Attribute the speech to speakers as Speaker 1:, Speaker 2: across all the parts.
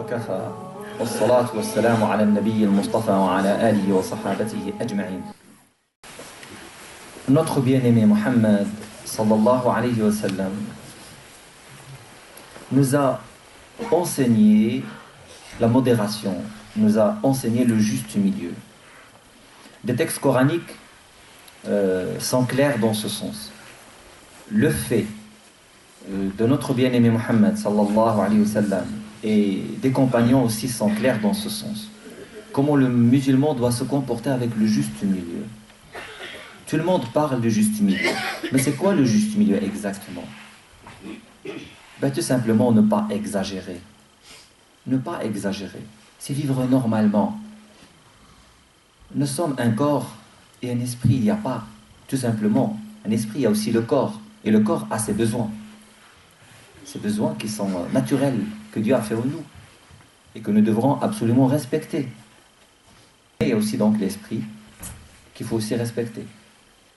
Speaker 1: وكفى والصلاة والسلام على النبي المصطفى وعلى آله وصحابته أجمعين. Notre bien-aimé Mohammed sallallahu alayhi wa sallam nous a enseigné la modération, nous a enseigné le juste milieu. Des textes coraniques sont clairs dans ce sens. Le fait de notre bien-aimé Mohammed sallallahu alayhi wa sallam et des compagnons aussi sont clairs dans ce sens. Comment le musulman doit se comporter avec le juste milieu. Tout le monde parle du juste milieu. Mais c'est quoi le juste milieu exactement? Tout simplement ne pas exagérer. Ne pas exagérer. C'est vivre normalement. Nous sommes un corps et un esprit. Il n'y a pas tout simplement un esprit, il y a aussi le corps. Et le corps a ses besoins. Ces besoins qui sont naturels, que Dieu a fait en nous. Et que nous devrons absolument respecter. Et il y a aussi donc l'esprit qu'il faut aussi respecter.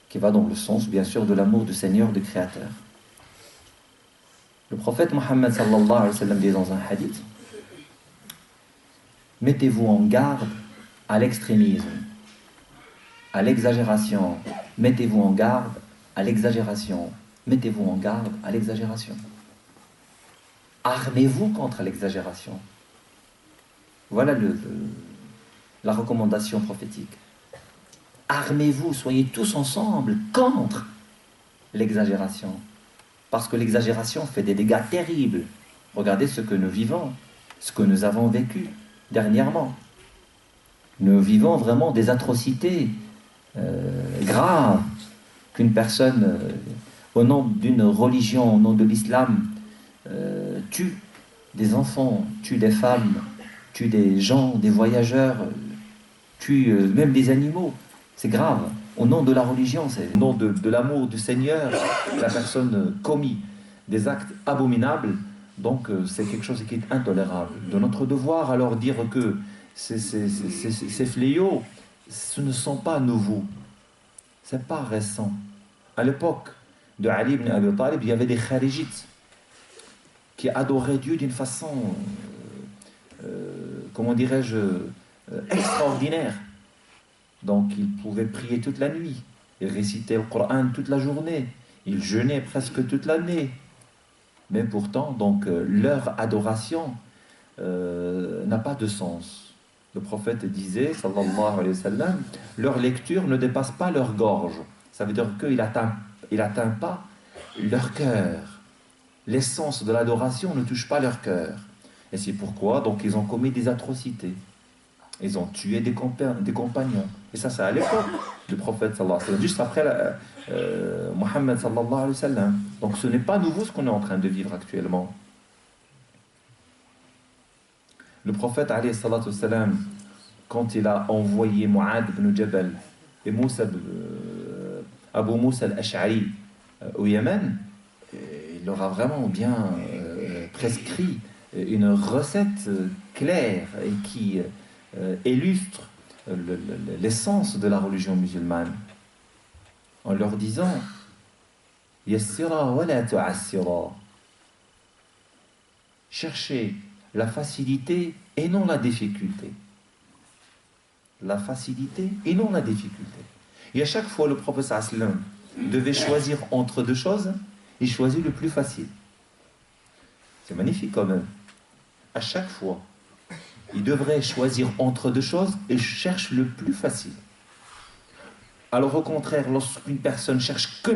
Speaker 1: Qui va dans le sens, bien sûr, de l'amour du Seigneur, du Créateur. Le prophète Mohammed sallallahu alayhi wa sallam dit dans un hadith: mettez-vous en garde à l'extrémisme, à l'exagération. Mettez-vous en garde à l'exagération. Mettez-vous en garde à l'exagération. Armez-vous contre l'exagération. Voilà la recommandation prophétique. Armez-vous, soyez tous ensemble contre l'exagération. Parce que l'exagération fait des dégâts terribles. Regardez ce que nous vivons, ce que nous avons vécu dernièrement. Nous vivons vraiment des atrocités graves qu'une personne, au nom d'une religion, au nom de l'islam, tue des enfants, tue des femmes, tue des gens, des voyageurs, tue même des animaux. C'est grave. Au nom de la religion, au nom de l'amour du Seigneur, la personne commis des actes abominables. Donc c'est quelque chose qui est intolérable. De notre devoir alors dire que ces fléaux, ce ne sont pas nouveaux. Ce n'est pas récent. À l'époque de Ali ibn Abi Talib, il y avait des kharijites qui adoraient Dieu d'une façon, comment dirais-je, extraordinaire. Donc ils pouvaient prier toute la nuit, ils récitaient le Coran toute la journée, ils jeûnaient presque toute l'année. Mais pourtant, donc, leur adoration n'a pas de sens. Le prophète disait, sallallahu alayhi wa sallam, leur lecture ne dépasse pas leur gorge. Ça veut dire qu'il n'atteint pas leur cœur. L'essence de l'adoration ne touche pas leur cœur. Et c'est pourquoi donc, ils ont commis des atrocités. Ils ont tué des compagnons. Et ça, c'est à l'époque du prophète sallallahu alayhi wa sallam, juste après Mohammed sallallahu alayhi wa sallam. Donc ce n'est pas nouveau ce qu'on est en train de vivre actuellement. Le prophète alayhi salatu wa sallam, quand il a envoyé Mu'ad ibn Jabal et Abu Moussa al-Ash'ari au Yémen, il leur a vraiment bien prescrit une recette claire et qui illustre l'essence de la religion musulmane en leur disant yassira wa la tu'assira, cherchez la facilité et non la difficulté. La facilité et non la difficulté. Et à chaque fois le prophète sallam devait choisir entre deux choses, il choisit le plus facile. C'est magnifique quand même. À chaque fois il devrait choisir entre deux choses et cherche le plus facile. Alors au contraire, lorsqu'une personne cherche que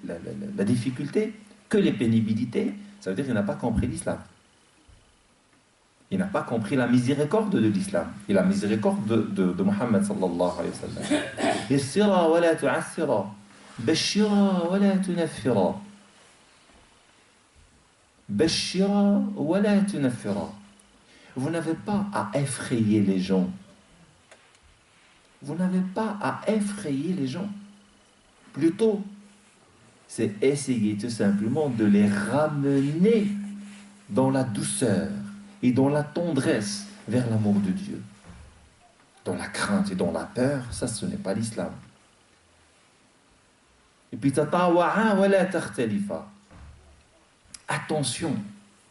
Speaker 1: la difficulté, que les pénibilités, ça veut dire qu'il n'a pas compris l'islam. Il n'a pas compris la miséricorde de l'islam et la miséricorde de Muhammad sallallahu alayhi wa sallam. Yassira wa la tu'assira, bashira wa la tunaffira. Bashira wa la tunaffira. Vous n'avez pas à effrayer les gens. Vous n'avez pas à effrayer les gens. Plutôt, c'est essayer tout simplement de les ramener dans la douceur et dans la tendresse vers l'amour de Dieu. Dans la crainte et dans la peur, ça ce n'est pas l'islam. Et puis, attention,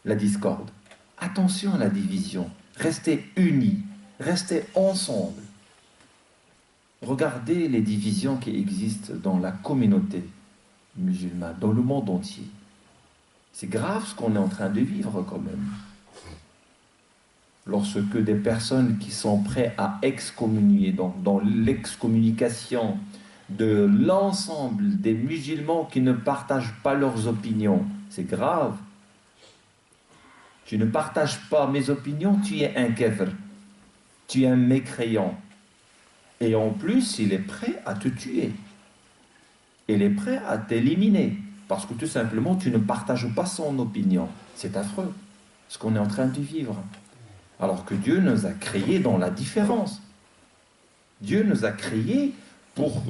Speaker 1: la discorde. Attention à la division. Restez unis, restez ensemble. Regardez les divisions qui existent dans la communauté musulmane, dans le monde entier. C'est grave ce qu'on est en train de vivre quand même. Lorsque des personnes qui sont prêtes à excommunier, donc dans l'excommunication de l'ensemble des musulmans qui ne partagent pas leurs opinions, c'est grave. Tu ne partages pas mes opinions, tu es un kafir, tu es un mécréant. Et en plus, il est prêt à te tuer. Il est prêt à t'éliminer. Parce que tout simplement, tu ne partages pas son opinion. C'est affreux, ce qu'on est en train de vivre. Alors que Dieu nous a créés dans la différence. Dieu nous a créés pour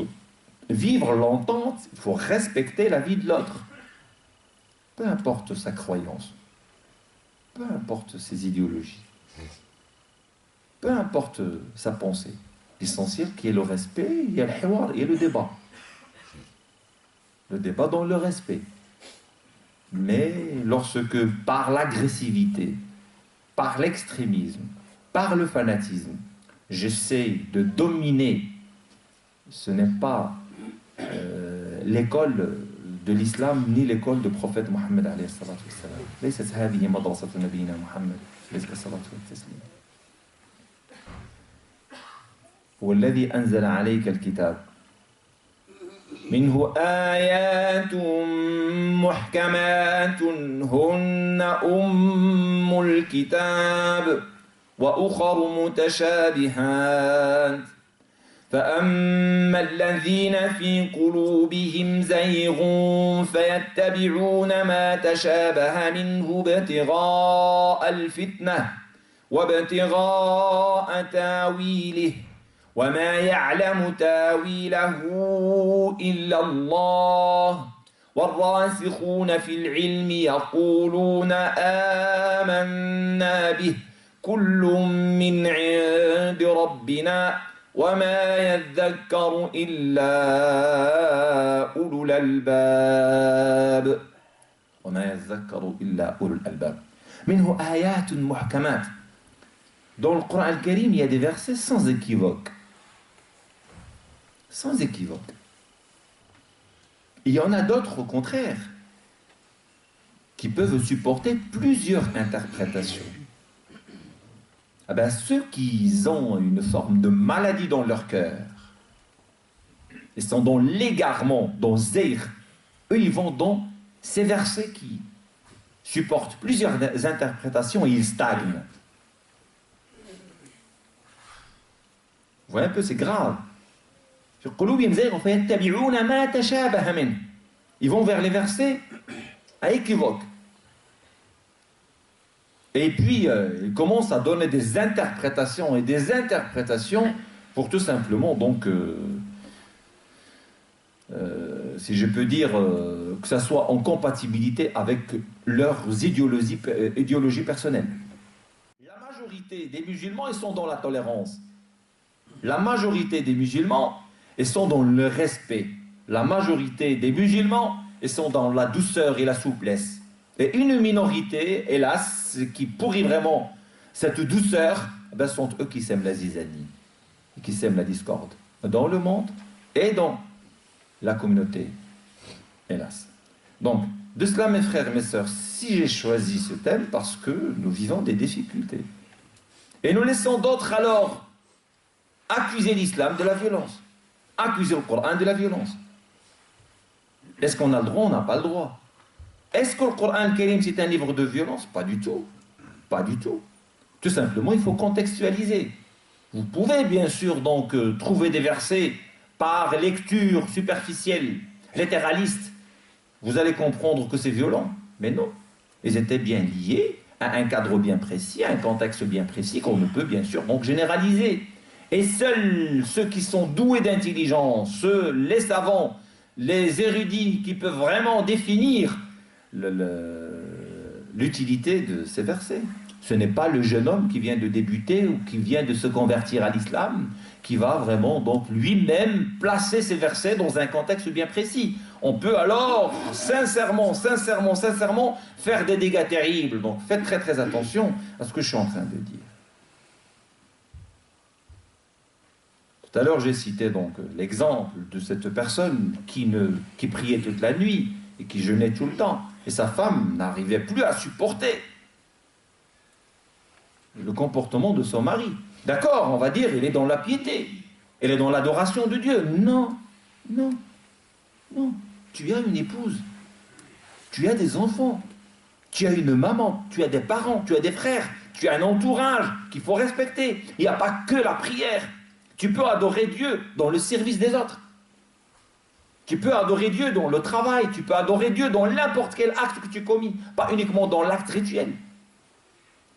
Speaker 1: vivre l'entente, il faut respecter la vie de l'autre. Peu importe sa croyance, peu importe ses idéologies, peu importe sa pensée. L'essentiel qui est le respect, il y a le hiwar, il y a le débat. Le débat dans le respect. Mais lorsque par l'agressivité, par l'extrémisme, par le fanatisme, j'essaie de dominer, ce n'est pas l'école de l'islam ni l'école du prophète Mohammed alayhi salatu wassalam. ليست هذه مدرسة نبينا محمد عليه الصلاة والتسليم. هو الذي أنزل عليك الكتاب منه آيات محكمات هن أم الكتاب وأخر متشابهات فأما الذين في قلوبهم زيغ فيتبعون ما تشابه منه ابتغاء الفتنة وابتغاء تاويله وما يعلم تاويله إلا الله والراسخون في العلم يقولون آمنا به كل من عند ربنا وما يذكر إلا أولو الألباب وما يذكر إلا أولو الألباب منه آيات محكمات. Dans le Coran al-Karim, il y a des versets sans équivoque. Sans équivoque. Il y en a d'autres au contraire qui peuvent supporter plusieurs interprétations. Ah ben, ceux qui ont une forme de maladie dans leur cœur et sont dans l'égarement, dans zayr, eux ils vont dans ces versets qui supportent plusieurs interprétations et ils stagnent. Vous voyez un peu, c'est grave. Ils vont vers les versets à équivoque. Et puis, ils commencent à donner des interprétations et des interprétations pour tout simplement, donc, si je peux dire, que ça soit en compatibilité avec leurs idéologies personnelles. La majorité des musulmans, ils sont dans la tolérance. La majorité des musulmans, ils sont dans le respect. La majorité des musulmans, ils sont dans la douceur et la souplesse. Et une minorité, hélas, qui pourrit vraiment cette douceur, ben sont eux qui sèment la zizanie, qui sèment la discorde, dans le monde et dans la communauté, hélas. Donc, de cela, mes frères et mes sœurs, si j'ai choisi ce thème, parce que nous vivons des difficultés. Et nous laissons d'autres alors accuser l'islam de la violence, accuser le Coran de la violence. Est-ce qu'on a le droit? On n'a pas le droit. Est-ce que le Coran al-Karim c'est un livre de violence? Pas du tout. Pas du tout. Tout simplement, il faut contextualiser. Vous pouvez bien sûr donc trouver des versets par lecture superficielle, littéraliste. Vous allez comprendre que c'est violent. Mais non. Ils étaient bien liés à un cadre bien précis, à un contexte bien précis qu'on ne peut bien sûr donc généraliser. Et seuls ceux qui sont doués d'intelligence, les savants, les érudits qui peuvent vraiment définir l'utilité de ces versets. Ce n'est pas le jeune homme qui vient de débuter ou qui vient de se convertir à l'islam qui va vraiment donc lui-même placer ces versets dans un contexte bien précis. On peut alors sincèrement faire des dégâts terribles. Donc faites très très attention à ce que je suis en train de dire. Tout à l'heure, j'ai cité donc l'exemple de cette personne qui priait toute la nuit et qui jeûnait tout le temps. Et sa femme n'arrivait plus à supporter le comportement de son mari. D'accord, on va dire, il est dans la piété, elle est dans l'adoration de Dieu. Non, non, non. Tu as une épouse, tu as des enfants, tu as une maman, tu as des parents, tu as des frères, tu as un entourage qu'il faut respecter. Il n'y a pas que la prière. Tu peux adorer Dieu dans le service des autres. Tu peux adorer Dieu dans le travail, tu peux adorer Dieu dans n'importe quel acte que tu commis, pas uniquement dans l'acte rituel,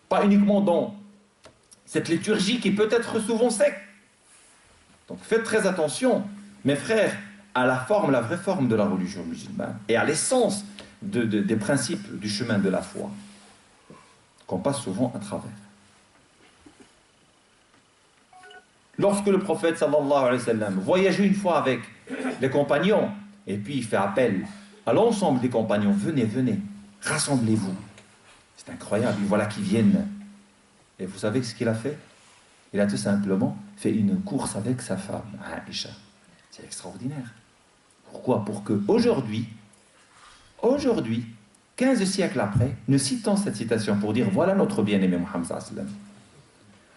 Speaker 1: pas uniquement dans cette liturgie qui peut être souvent sec. Donc faites très attention, mes frères, à la forme, la vraie forme de la religion musulmane et à l'essence des principes du chemin de la foi qu'on passe souvent à travers. Lorsque le prophète sallallahu alayhi wa sallam voyageait une fois avec les compagnons et puis il fait appel à l'ensemble des compagnons, venez, venez, rassemblez-vous. C'est incroyable, voilà qu'ils viennent. Et vous savez ce qu'il a fait? Il a tout simplement fait une course avec sa femme, Aïcha. C'est extraordinaire. Pourquoi? Pour que aujourd'hui, 15 siècles après, nous citons cette citation pour dire voilà notre bien-aimé Muhammad sallallahu alayhi wa sallam.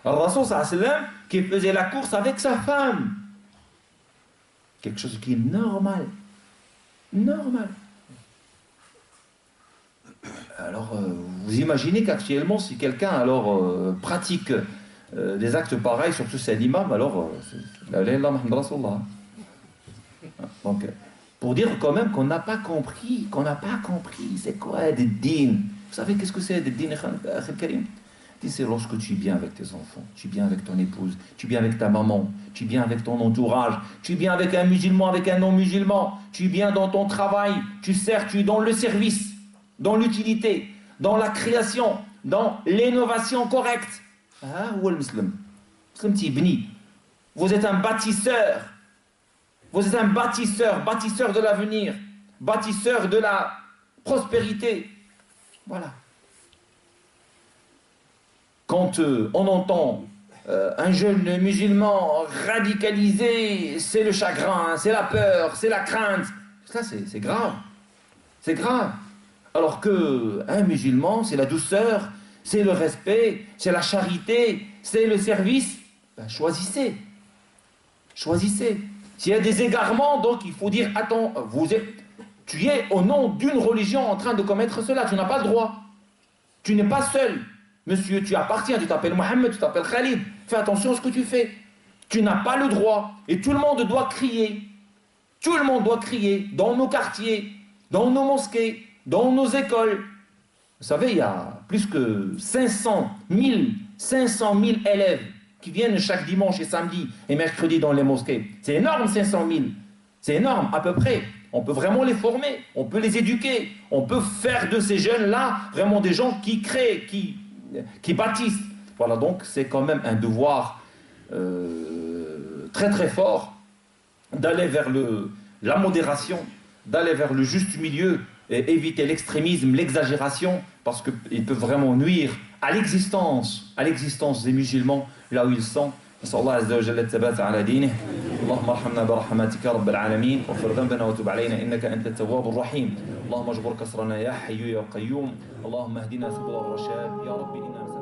Speaker 1: Al-Rasul sallallahu alayhi wa sallam qui faisait la course avec sa femme. Quelque chose qui est normal. Normal. Alors, vous imaginez qu'actuellement, si quelqu'un alors pratique des actes pareils, surtout c'est l'imam, alors donc, pour dire quand même qu'on n'a pas compris, c'est quoi des dînes. Vous savez qu'est-ce que c'est des dînes, Karim? C'est lorsque tu es bien avec tes enfants, tu es bien avec ton épouse, tu es bien avec ta maman, tu es bien avec ton entourage, tu es bien avec un musulman, avec un non-musulman, tu es bien dans ton travail, tu sers, tu es dans le service, dans l'utilité, dans la création, dans l'innovation correcte. Ah, où est le musulman? Vous êtes un bâtisseur. Vous êtes un bâtisseur, bâtisseur de l'avenir, bâtisseur de la prospérité. Voilà. Quand on entend un jeune musulman radicalisé, c'est le chagrin, c'est la peur, c'est la crainte. Ça, c'est grave. C'est grave. Alors qu'un musulman, c'est la douceur, c'est le respect, c'est la charité, c'est le service. Ben, choisissez. Choisissez. S'il y a des égarements, donc il faut dire, attends, tu es au nom d'une religion en train de commettre cela, tu n'as pas le droit. Tu n'es pas seul. Monsieur, tu appartiens, tu t'appelles Mohamed, tu t'appelles Khalid. Fais attention à ce que tu fais. Tu n'as pas le droit. Et tout le monde doit crier. Tout le monde doit crier dans nos quartiers, dans nos mosquées, dans nos écoles. Vous savez, il y a plus que 500 000 élèves qui viennent chaque dimanche et samedi et mercredi dans les mosquées. C'est énorme, 500 000. C'est énorme, à peu près. On peut vraiment les former, on peut les éduquer, on peut faire de ces jeunes-là vraiment des gens qui créent, qui bâtissent. Voilà, donc c'est quand même un devoir très très fort d'aller vers la modération, d'aller vers le juste milieu et éviter l'extrémisme, l'exagération, parce qu'ils peuvent vraiment nuire à l'existence des musulmans là où ils sont. نسأل الله عز وجل الثبات على دينه. اللهم ارحمنا برحمتك يا رب العالمين واغفر ذنبنا وتب علينا إنك أنت التواب الرحيم. اللهم اجبر كسرنا يا حي يا قيوم. اللهم اهدنا سبل الرشاد يا رب إنا